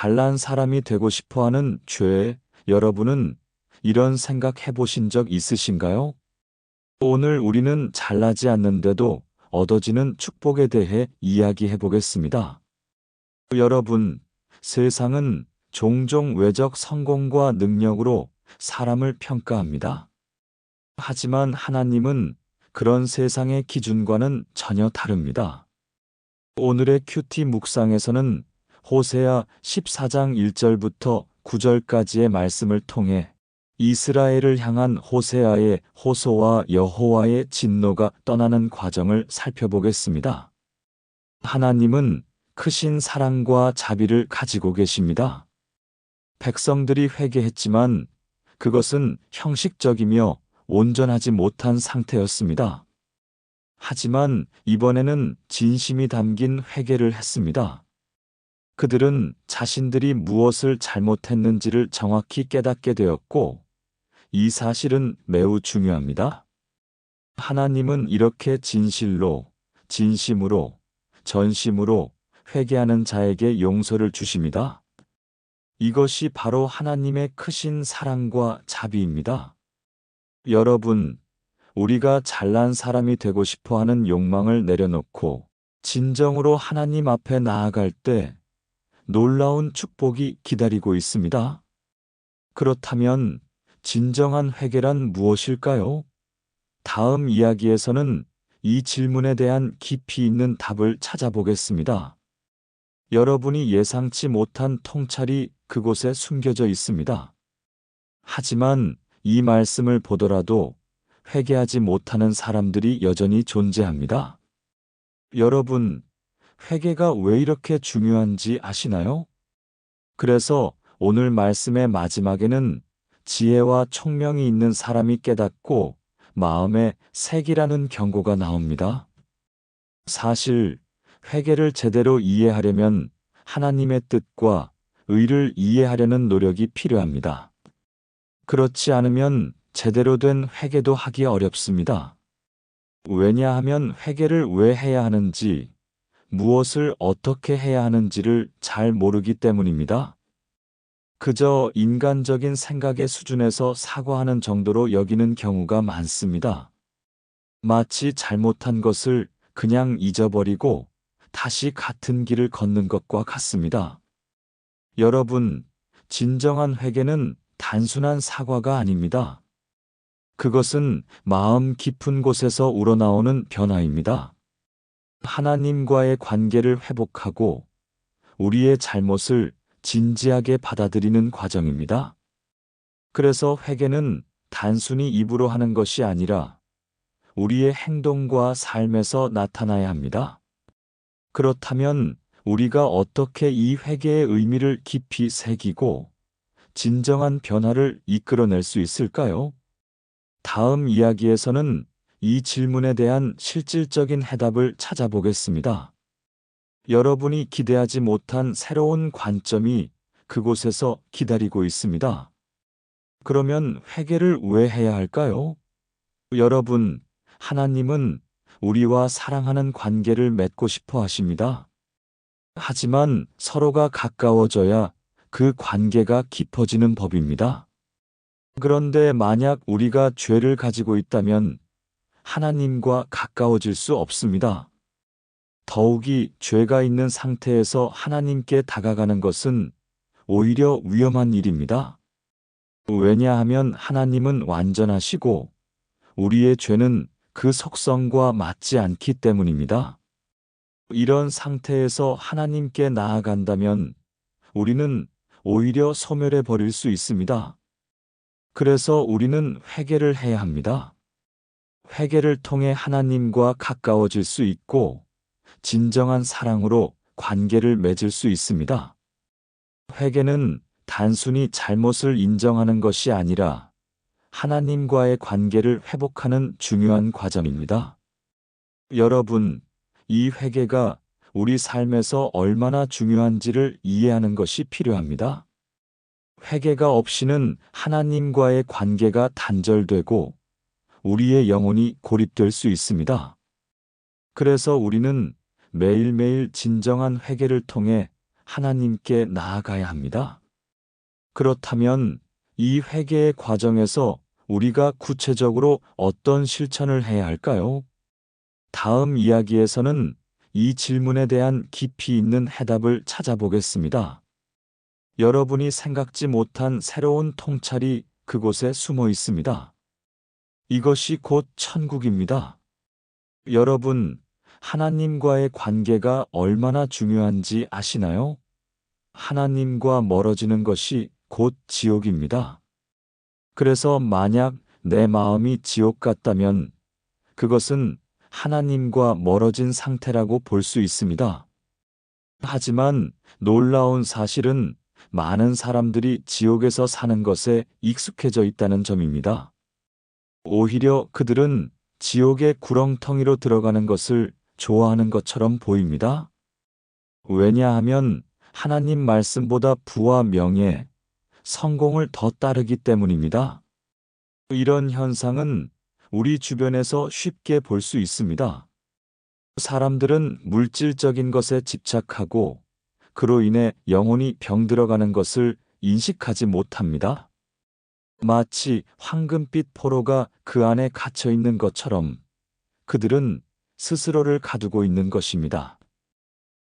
잘난 사람이 되고 싶어 하는 죄, 여러분은 이런 생각 해보신 적 있으신가요? 오늘 우리는 잘나지 않는데도 얻어지는 축복에 대해 이야기해 보겠습니다. 여러분, 세상은 종종 외적 성공과 능력으로 사람을 평가합니다. 하지만 하나님은 그런 세상의 기준과는 전혀 다릅니다. 오늘의 큐티 묵상에서는 호세아 14장 1절부터 9절까지의 말씀을 통해 이스라엘을 향한 호세아의 호소와 여호와의 진노가 떠나는 과정을 살펴보겠습니다. 하나님은 크신 사랑과 자비를 가지고 계십니다. 백성들이 회개했지만 그것은 형식적이며 온전하지 못한 상태였습니다. 하지만 이번에는 진심이 담긴 회개를 했습니다. 그들은 자신들이 무엇을 잘못했는지를 정확히 깨닫게 되었고, 이 사실은 매우 중요합니다. 하나님은 이렇게 진실로, 진심으로, 전심으로 회개하는 자에게 용서를 주십니다. 이것이 바로 하나님의 크신 사랑과 자비입니다. 여러분, 우리가 잘난 사람이 되고 싶어 하는 욕망을 내려놓고 진정으로 하나님 앞에 나아갈 때 놀라운 축복이 기다리고 있습니다. 그렇다면 진정한 회개란 무엇일까요? 다음 이야기에서는 이 질문에 대한 깊이 있는 답을 찾아보겠습니다. 여러분이 예상치 못한 통찰이 그곳에 숨겨져 있습니다. 하지만 이 말씀을 보더라도 회개하지 못하는 사람들이 여전히 존재합니다. 여러분, 회개가 왜 이렇게 중요한지 아시나요? 그래서 오늘 말씀의 마지막에는 지혜와 총명이 있는 사람이 깨닫고 마음에 새기라는 경고가 나옵니다. 사실 회개를 제대로 이해하려면 하나님의 뜻과 의를 이해하려는 노력이 필요합니다. 그렇지 않으면 제대로 된 회개도 하기 어렵습니다. 왜냐하면 회개를 왜 해야 하는지, 무엇을 어떻게 해야 하는지를 잘 모르기 때문입니다. 그저 인간적인 생각의 수준에서 사과하는 정도로 여기는 경우가 많습니다. 마치 잘못한 것을 그냥 잊어버리고 다시 같은 길을 걷는 것과 같습니다. 여러분, 진정한 회개는 단순한 사과가 아닙니다. 그것은 마음 깊은 곳에서 우러나오는 변화입니다. 하나님과의 관계를 회복하고 우리의 잘못을 진지하게 받아들이는 과정입니다. 그래서 회개는 단순히 입으로 하는 것이 아니라 우리의 행동과 삶에서 나타나야 합니다. 그렇다면 우리가 어떻게 이 회개의 의미를 깊이 새기고 진정한 변화를 이끌어낼 수 있을까요? 다음 이야기에서는 이 질문에 대한 실질적인 해답을 찾아보겠습니다. 여러분이 기대하지 못한 새로운 관점이 그곳에서 기다리고 있습니다. 그러면 회개를 왜 해야 할까요? 여러분, 하나님은 우리와 사랑하는 관계를 맺고 싶어 하십니다. 하지만 서로가 가까워져야 그 관계가 깊어지는 법입니다. 그런데 만약 우리가 죄를 가지고 있다면 하나님과 가까워질 수 없습니다. 더욱이 죄가 있는 상태에서 하나님께 다가가는 것은 오히려 위험한 일입니다. 왜냐하면 하나님은 완전하시고 우리의 죄는 그 속성과 맞지 않기 때문입니다. 이런 상태에서 하나님께 나아간다면 우리는 오히려 소멸해 버릴 수 있습니다. 그래서 우리는 회개를 해야 합니다. 회개를 통해 하나님과 가까워질 수 있고 진정한 사랑으로 관계를 맺을 수 있습니다. 회개는 단순히 잘못을 인정하는 것이 아니라 하나님과의 관계를 회복하는 중요한 과정입니다. 여러분, 이 회개가 우리 삶에서 얼마나 중요한지를 이해하는 것이 필요합니다. 회개가 없이는 하나님과의 관계가 단절되고 우리의 영혼이 고립될 수 있습니다. 그래서 우리는 매일매일 진정한 회개를 통해 하나님께 나아가야 합니다. 그렇다면 이 회개의 과정에서 우리가 구체적으로 어떤 실천을 해야 할까요? 다음 이야기에서는 이 질문에 대한 깊이 있는 해답을 찾아보겠습니다. 여러분이 생각지 못한 새로운 통찰이 그곳에 숨어 있습니다. 이것이 곧 천국입니다. 여러분, 하나님과의 관계가 얼마나 중요한지 아시나요? 하나님과 멀어지는 것이 곧 지옥입니다. 그래서 만약 내 마음이 지옥 같다면 그것은 하나님과 멀어진 상태라고 볼 수 있습니다. 하지만 놀라운 사실은 많은 사람들이 지옥에서 사는 것에 익숙해져 있다는 점입니다. 오히려 그들은 지옥의 구렁텅이로 들어가는 것을 좋아하는 것처럼 보입니다. 왜냐하면 하나님 말씀보다 부와 명예, 성공을 더 따르기 때문입니다. 이런 현상은 우리 주변에서 쉽게 볼 수 있습니다. 사람들은 물질적인 것에 집착하고 그로 인해 영혼이 병들어가는 것을 인식하지 못합니다. 마치 황금빛 포로가 그 안에 갇혀 있는 것처럼 그들은 스스로를 가두고 있는 것입니다.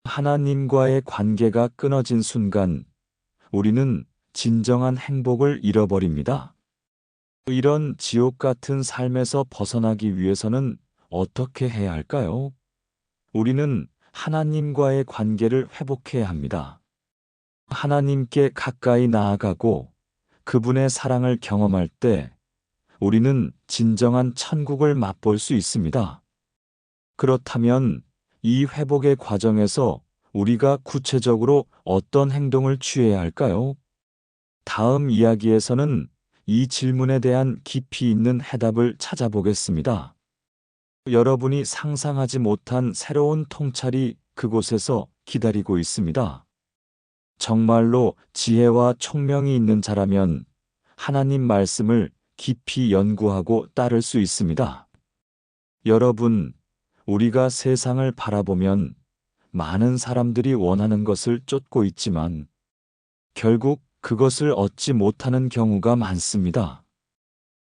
하나님과의 관계가 끊어진 순간 우리는 진정한 행복을 잃어버립니다. 이런 지옥 같은 삶에서 벗어나기 위해서는 어떻게 해야 할까요? 우리는 하나님과의 관계를 회복해야 합니다. 하나님께 가까이 나아가고 그분의 사랑을 경험할 때 우리는 진정한 천국을 맛볼 수 있습니다. 그렇다면 이 회복의 과정에서 우리가 구체적으로 어떤 행동을 취해야 할까요? 다음 이야기에서는 이 질문에 대한 깊이 있는 해답을 찾아보겠습니다. 여러분이 상상하지 못한 새로운 통찰이 그곳에서 기다리고 있습니다. 정말로 지혜와 총명이 있는 자라면 하나님 말씀을 깊이 연구하고 따를 수 있습니다. 여러분, 우리가 세상을 바라보면 많은 사람들이 원하는 것을 쫓고 있지만 결국 그것을 얻지 못하는 경우가 많습니다.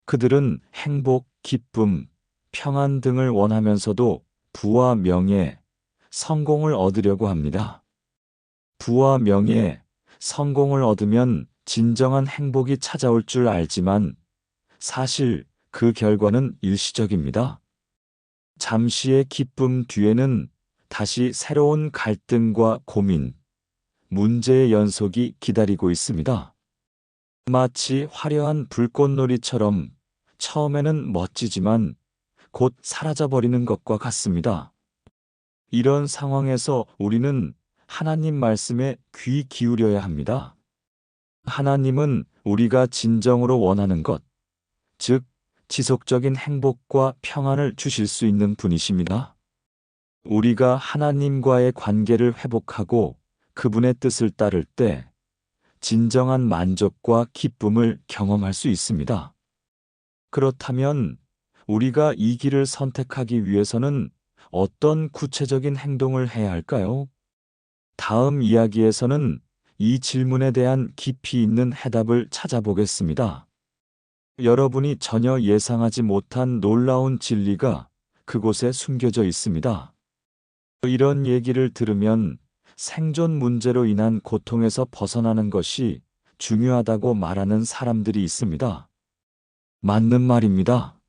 그들은 행복, 기쁨, 평안 등을 원하면서도 부와 명예, 성공을 얻으려고 합니다. 부와 명예, 성공을 얻으면 진정한 행복이 찾아올 줄 알지만 사실 그 결과는 일시적입니다. 잠시의 기쁨 뒤에는 다시 새로운 갈등과 고민, 문제의 연속이 기다리고 있습니다. 마치 화려한 불꽃놀이처럼 처음에는 멋지지만 곧 사라져버리는 것과 같습니다. 이런 상황에서 우리는 하나님 말씀에 귀 기울여야 합니다. 하나님은 우리가 진정으로 원하는 것, 즉 지속적인 행복과 평안을 주실 수 있는 분이십니다. 우리가 하나님과의 관계를 회복하고 그분의 뜻을 따를 때 진정한 만족과 기쁨을 경험할 수 있습니다. 그렇다면 우리가 이 길을 선택하기 위해서는 어떤 구체적인 행동을 해야 할까요? 다음 이야기에서는 이 질문에 대한 깊이 있는 해답을 찾아보겠습니다. 여러분이 전혀 예상하지 못한 놀라운 진리가 그곳에 숨겨져 있습니다. 이런 얘기를 들으면 생존 문제로 인한 고통에서 벗어나는 것이 중요하다고 말하는 사람들이 있습니다. 맞는 말입니다.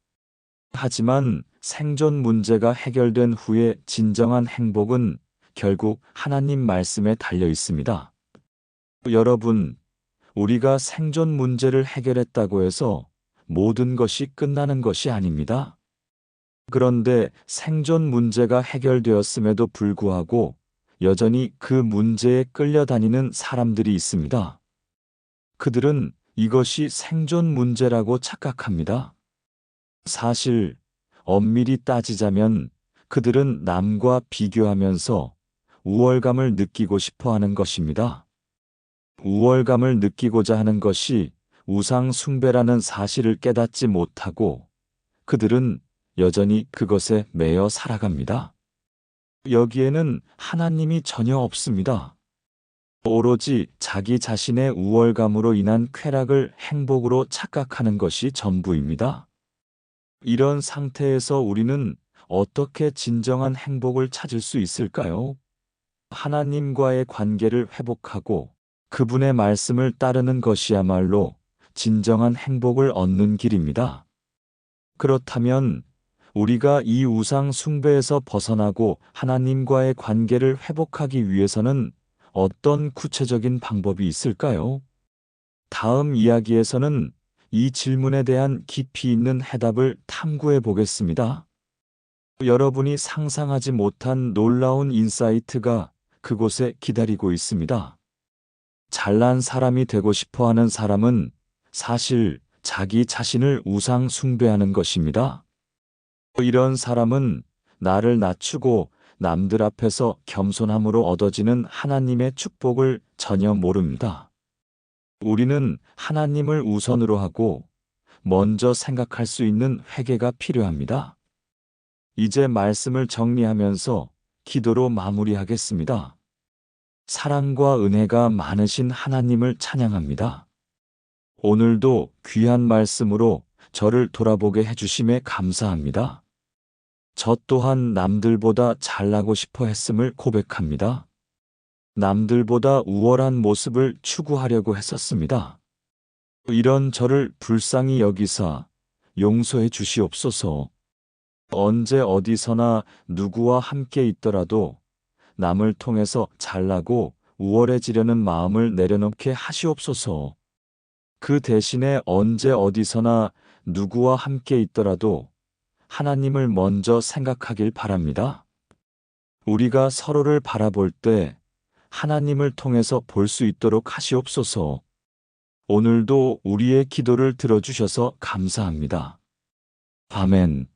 하지만 생존 문제가 해결된 후에 진정한 행복은 결국 하나님 말씀에 달려 있습니다. 여러분, 우리가 생존 문제를 해결했다고 해서 모든 것이 끝나는 것이 아닙니다. 그런데 생존 문제가 해결되었음에도 불구하고 여전히 그 문제에 끌려다니는 사람들이 있습니다. 그들은 이것이 생존 문제라고 착각합니다. 사실 엄밀히 따지자면 그들은 남과 비교하면서 우월감을 느끼고 싶어 하는 것입니다. 우월감을 느끼고자 하는 것이 우상 숭배라는 사실을 깨닫지 못하고 그들은 여전히 그것에 매여 살아갑니다. 여기에는 하나님이 전혀 없습니다. 오로지 자기 자신의 우월감으로 인한 쾌락을 행복으로 착각하는 것이 전부입니다. 이런 상태에서 우리는 어떻게 진정한 행복을 찾을 수 있을까요? 하나님과의 관계를 회복하고 그분의 말씀을 따르는 것이야말로 진정한 행복을 얻는 길입니다. 그렇다면 우리가 이 우상 숭배에서 벗어나고 하나님과의 관계를 회복하기 위해서는 어떤 구체적인 방법이 있을까요? 다음 이야기에서는 이 질문에 대한 깊이 있는 해답을 탐구해 보겠습니다. 여러분이 상상하지 못한 놀라운 인사이트가 그곳에 기다리고 있습니다. 잘난 사람이 되고 싶어 하는 사람은 사실 자기 자신을 우상 숭배하는 것입니다. 이런 사람은 나를 낮추고 남들 앞에서 겸손함으로 얻어지는 하나님의 축복을 전혀 모릅니다. 우리는 하나님을 우선으로 하고 먼저 생각할 수 있는 회개가 필요합니다. 이제 말씀을 정리하면서 기도로 마무리하겠습니다. 사랑과 은혜가 많으신 하나님을 찬양합니다. 오늘도 귀한 말씀으로 저를 돌아보게 해주심에 감사합니다. 저 또한 남들보다 잘나고 싶어 했음을 고백합니다. 남들보다 우월한 모습을 추구하려고 했었습니다. 이런 저를 불쌍히 여기사 용서해 주시옵소서. 언제 어디서나 누구와 함께 있더라도 남을 통해서 잘나고 우월해지려는 마음을 내려놓게 하시옵소서. 그 대신에 언제 어디서나 누구와 함께 있더라도 하나님을 먼저 생각하길 바랍니다. 우리가 서로를 바라볼 때 하나님을 통해서 볼 수 있도록 하시옵소서. 오늘도 우리의 기도를 들어주셔서 감사합니다. 아멘.